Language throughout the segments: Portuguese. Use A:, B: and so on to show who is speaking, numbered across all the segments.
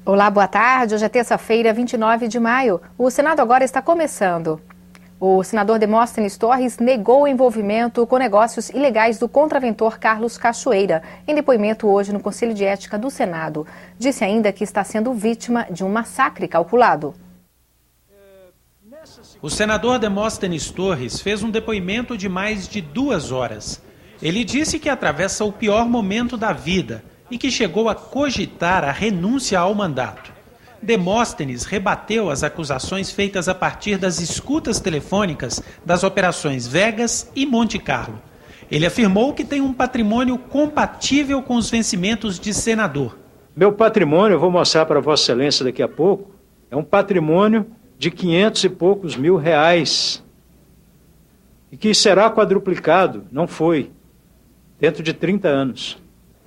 A: Olá, boa tarde. Hoje é terça-feira, 29 de maio. O Senado agora está começando. O senador Demóstenes Torres negou o envolvimento com negócios ilegais do contraventor Carlos Cachoeira, em depoimento hoje no Conselho de Ética do Senado. Disse ainda que está sendo vítima de um massacre calculado.
B: O senador Demóstenes Torres fez um depoimento de mais de 2 horas. Ele disse que atravessa o pior momento da vida e que chegou a cogitar a renúncia ao mandato. Demóstenes rebateu as acusações feitas a partir das escutas telefônicas das operações Vegas e Monte Carlo. Ele afirmou que tem um patrimônio compatível com os vencimentos de senador.
C: Meu patrimônio, eu vou mostrar para Vossa Excelência daqui a pouco, é um patrimônio de 500 e poucos mil reais. E que será quadruplicado, não foi, dentro de 30 anos.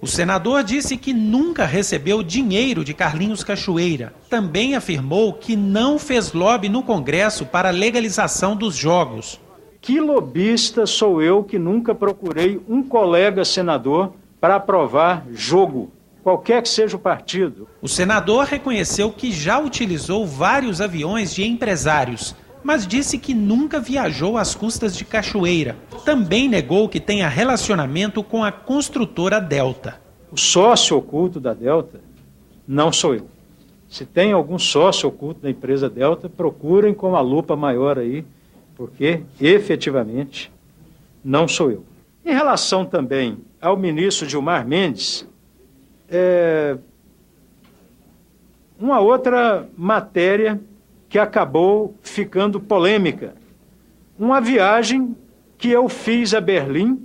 B: O senador disse que nunca recebeu dinheiro de Carlinhos Cachoeira. Também afirmou que não fez lobby no Congresso para a legalização dos jogos.
C: Que lobista sou eu que nunca procurei um colega senador para aprovar jogo, qualquer que seja o partido?
B: O senador reconheceu que já utilizou vários aviões de empresários, mas disse que nunca viajou às custas de Cachoeira. Também negou que tenha relacionamento com a construtora Delta.
C: O sócio oculto da Delta não sou eu. Se tem algum sócio oculto da empresa Delta, procurem com a lupa maior aí, porque efetivamente não sou eu. Em relação também ao ministro Gilmar Mendes, uma outra matéria que acabou ficando polêmica. Uma viagem que eu fiz a Berlim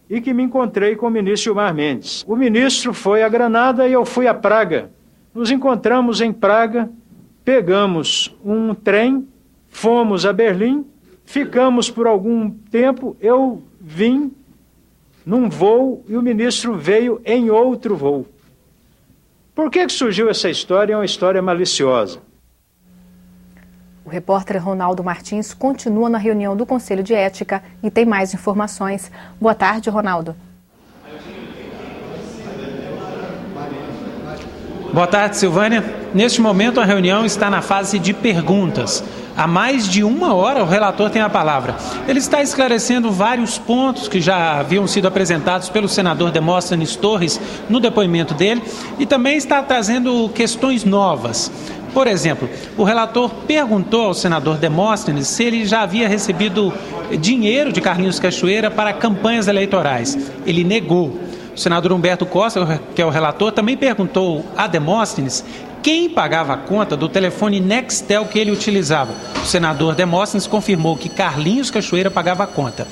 C: e que me encontrei com o ministro Gilmar Mendes. O ministro foi a Granada e eu fui a Praga. Nos encontramos em Praga, pegamos um trem, fomos a Berlim, ficamos por algum tempo, eu vim num voo e o ministro veio em outro voo. Por que surgiu essa história? É uma história maliciosa.
A: O repórter Ronaldo Martins continua na reunião do Conselho de Ética e tem mais informações. Boa tarde, Ronaldo.
B: Boa tarde, Silvânia. Neste momento, a reunião está na fase de perguntas. Há mais de 1 hora, o relator tem a palavra. Ele está esclarecendo vários pontos que já haviam sido apresentados pelo senador Demóstenes Torres no depoimento dele e também está trazendo questões novas. Por exemplo, o relator perguntou ao senador Demóstenes se ele já havia recebido dinheiro de Carlinhos Cachoeira para campanhas eleitorais. Ele negou. O senador Humberto Costa, que é o relator, também perguntou a Demóstenes quem pagava a conta do telefone Nextel que ele utilizava. O senador Demóstenes confirmou que Carlinhos Cachoeira pagava a conta.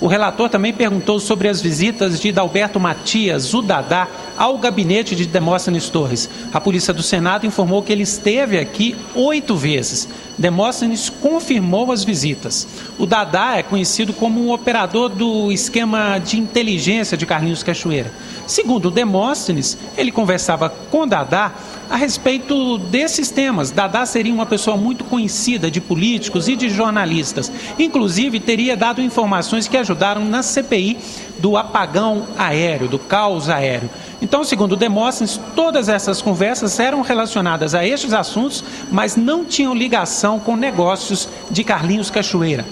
B: O relator também perguntou sobre as visitas de Dalberto Matias, o Dadá, ao gabinete de Demóstenes Torres. A Polícia do Senado informou que ele esteve aqui 8 vezes. Demóstenes confirmou as visitas. O Dadá é conhecido como um operador do esquema de inteligência de Carlinhos Cachoeira. Segundo Demóstenes, ele conversava com Dadá a respeito desses temas. Dadá seria uma pessoa muito conhecida de políticos e de jornalistas. Inclusive, teria dado informações que ajudaram na CPI do apagão aéreo, do caos aéreo. Então, segundo Demóstenes, todas essas conversas eram relacionadas a estes assuntos, mas não tinham ligação com negócios de Carlinhos Cachoeira.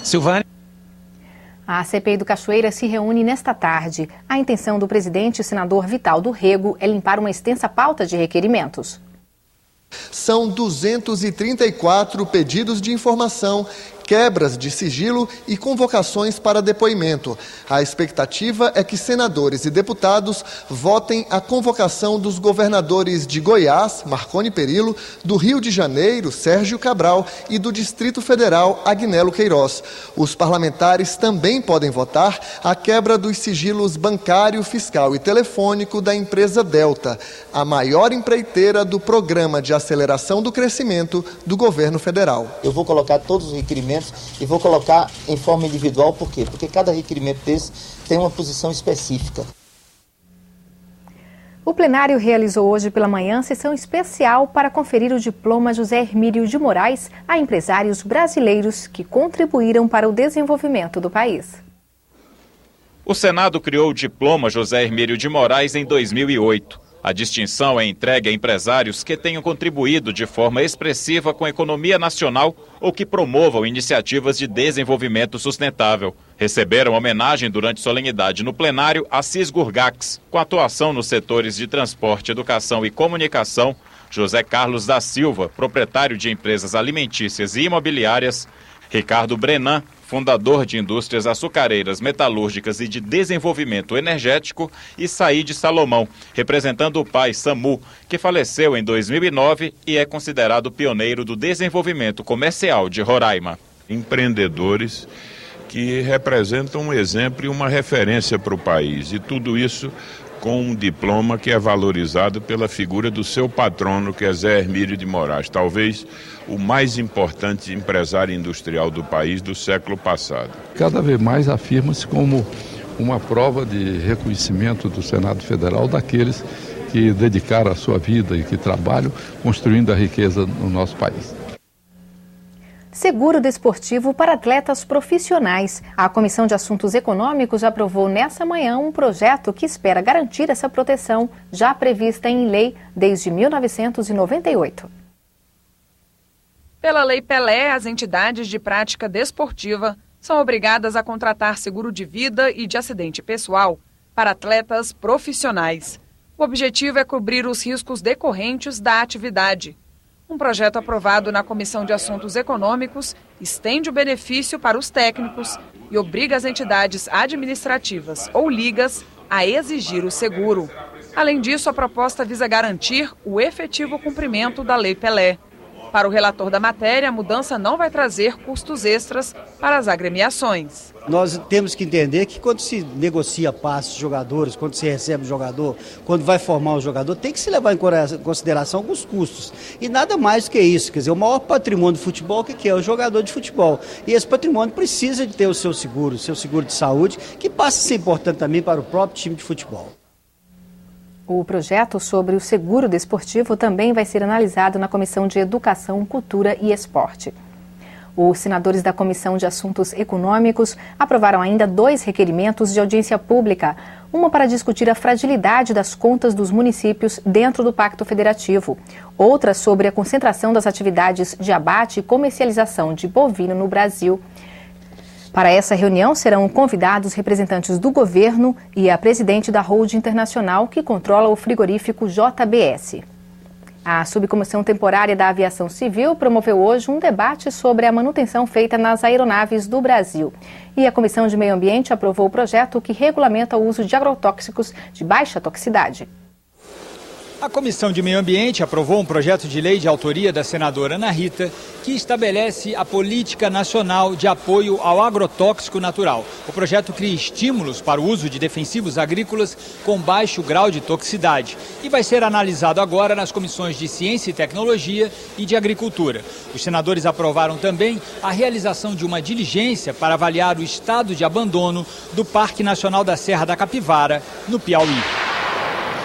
B: Silvânia.
A: A CPI do Cachoeira se reúne nesta tarde. A intenção do presidente, senador Vital do Rego, é limpar uma extensa pauta de requerimentos.
D: São 234 pedidos de informação, quebras de sigilo e convocações para depoimento. A expectativa é que senadores e deputados votem a convocação dos governadores de Goiás, Marconi Perillo, do Rio de Janeiro, Sérgio Cabral, e do Distrito Federal, Agnello Queiroz. Os parlamentares também podem votar a quebra dos sigilos bancário, fiscal e telefônico da empresa Delta, a maior empreiteira do Programa de Aceleração do Crescimento do governo federal.
E: Eu vou colocar todos os requerimentos e vou colocar em forma individual, por quê? Porque cada requerimento desse tem uma posição específica.
A: O plenário realizou hoje pela manhã sessão especial para conferir o diploma José Hermílio de Moraes a empresários brasileiros que contribuíram para o desenvolvimento do país.
F: O Senado criou o diploma José Hermílio de Moraes em 2008. A distinção é entregue a empresários que tenham contribuído de forma expressiva com a economia nacional ou que promovam iniciativas de desenvolvimento sustentável. Receberam homenagem durante solenidade no plenário Assis Gurgax, com atuação nos setores de transporte, educação e comunicação, José Carlos da Silva, proprietário de empresas alimentícias e imobiliárias, Ricardo Brenan, fundador de indústrias açucareiras, metalúrgicas e de desenvolvimento energético, e Saíde Salomão, representando o pai Samu, que faleceu em 2009 e é considerado pioneiro do desenvolvimento comercial de Roraima.
G: Empreendedores que representam um exemplo e uma referência para o país, e tudo isso com um diploma que é valorizado pela figura do seu patrono, que é Zé Hermílio de Moraes, talvez o mais importante empresário industrial do país do século passado.
H: Cada vez mais afirma-se como uma prova de reconhecimento do Senado Federal daqueles que dedicaram a sua vida e que trabalham construindo a riqueza no nosso país.
A: Seguro desportivo para atletas profissionais. A Comissão de Assuntos Econômicos aprovou nessa manhã um projeto que espera garantir essa proteção, já prevista em lei desde 1998.
I: Pela Lei Pelé, as entidades de prática desportiva são obrigadas a contratar seguro de vida e de acidente pessoal para atletas profissionais. O objetivo é cobrir os riscos decorrentes da atividade. Um projeto aprovado na Comissão de Assuntos Econômicos estende o benefício para os técnicos e obriga as entidades administrativas ou ligas a exigir o seguro. Além disso, a proposta visa garantir o efetivo cumprimento da Lei Pelé. Para o relator da matéria, a mudança não vai trazer custos extras para as agremiações.
J: Nós temos que entender que quando se negocia passes de jogadores, quando se recebe o jogador, quando vai formar o jogador, tem que se levar em consideração alguns custos. E nada mais do que isso. Quer dizer, o maior patrimônio do futebol, o que é? O jogador de futebol. E esse patrimônio precisa de ter o seu seguro de saúde, que passa a ser importante também para o próprio time de futebol.
A: O projeto sobre o seguro desportivo também vai ser analisado na Comissão de Educação, Cultura e Esporte. Os senadores da Comissão de Assuntos Econômicos aprovaram ainda 2 requerimentos de audiência pública. Uma para discutir a fragilidade das contas dos municípios dentro do Pacto Federativo. Outra sobre a concentração das atividades de abate e comercialização de bovino no Brasil. Para essa reunião serão convidados representantes do governo e a presidente da holding internacional que controla o frigorífico JBS. A Subcomissão Temporária da Aviação Civil promoveu hoje um debate sobre a manutenção feita nas aeronaves do Brasil. E a Comissão de Meio Ambiente aprovou o projeto que regulamenta o uso de agrotóxicos de baixa toxicidade.
K: A Comissão de Meio Ambiente aprovou um projeto de lei de autoria da senadora Ana Rita que estabelece a Política Nacional de Apoio ao Agrotóxico Natural. O projeto cria estímulos para o uso de defensivos agrícolas com baixo grau de toxicidade e vai ser analisado agora nas comissões de Ciência e Tecnologia e de Agricultura. Os senadores aprovaram também a realização de uma diligência para avaliar o estado de abandono do Parque Nacional da Serra da Capivara, no Piauí.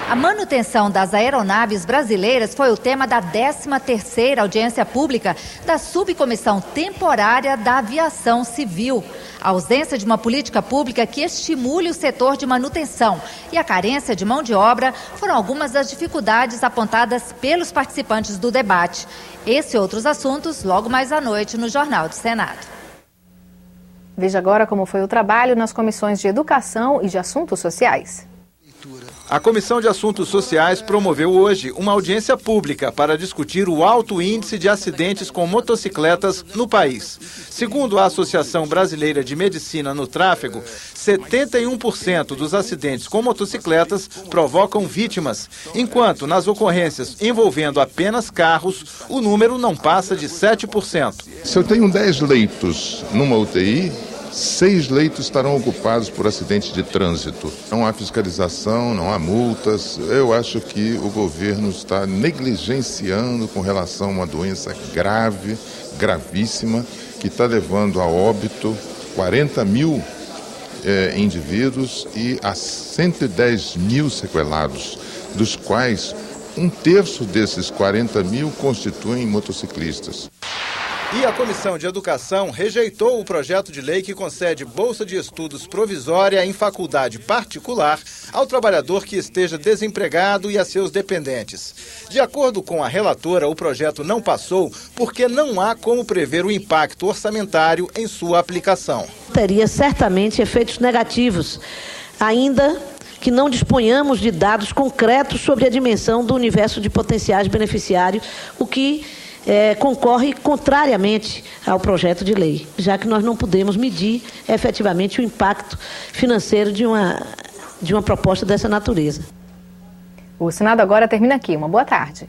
L: A manutenção das aeronaves brasileiras foi o tema da 13ª audiência pública da Subcomissão Temporária da Aviação Civil. A ausência de uma política pública que estimule o setor de manutenção e a carência de mão de obra foram algumas das dificuldades apontadas pelos participantes do debate. Esse e outros assuntos logo mais à noite no Jornal do Senado.
A: Veja agora como foi o trabalho nas comissões de Educação e de Assuntos Sociais.
M: A Comissão de Assuntos Sociais promoveu hoje uma audiência pública para discutir o alto índice de acidentes com motocicletas no país. Segundo a Associação Brasileira de Medicina no Tráfego, 71% dos acidentes com motocicletas provocam vítimas, enquanto nas ocorrências envolvendo apenas carros, o número não passa de 7%.
N: Se eu tenho 10 leitos numa UTI, 6 leitos estarão ocupados por acidentes de trânsito. Não há fiscalização, não há multas. Eu acho que o governo está negligenciando com relação a uma doença grave, gravíssima, que está levando a óbito 40 mil indivíduos e a 110 mil sequelados, dos quais 1/3 desses 40 mil constituem motociclistas.
M: E a Comissão de Educação rejeitou o projeto de lei que concede bolsa de estudos provisória em faculdade particular ao trabalhador que esteja desempregado e a seus dependentes. De acordo com a relatora, o projeto não passou porque não há como prever o impacto orçamentário em sua aplicação.
O: Teria certamente efeitos negativos, ainda que não disponhamos de dados concretos sobre a dimensão do universo de potenciais beneficiários, o que concorre contrariamente ao projeto de lei, já que nós não podemos medir efetivamente o impacto financeiro de uma proposta dessa natureza.
A: O Senado agora termina aqui. Uma boa tarde.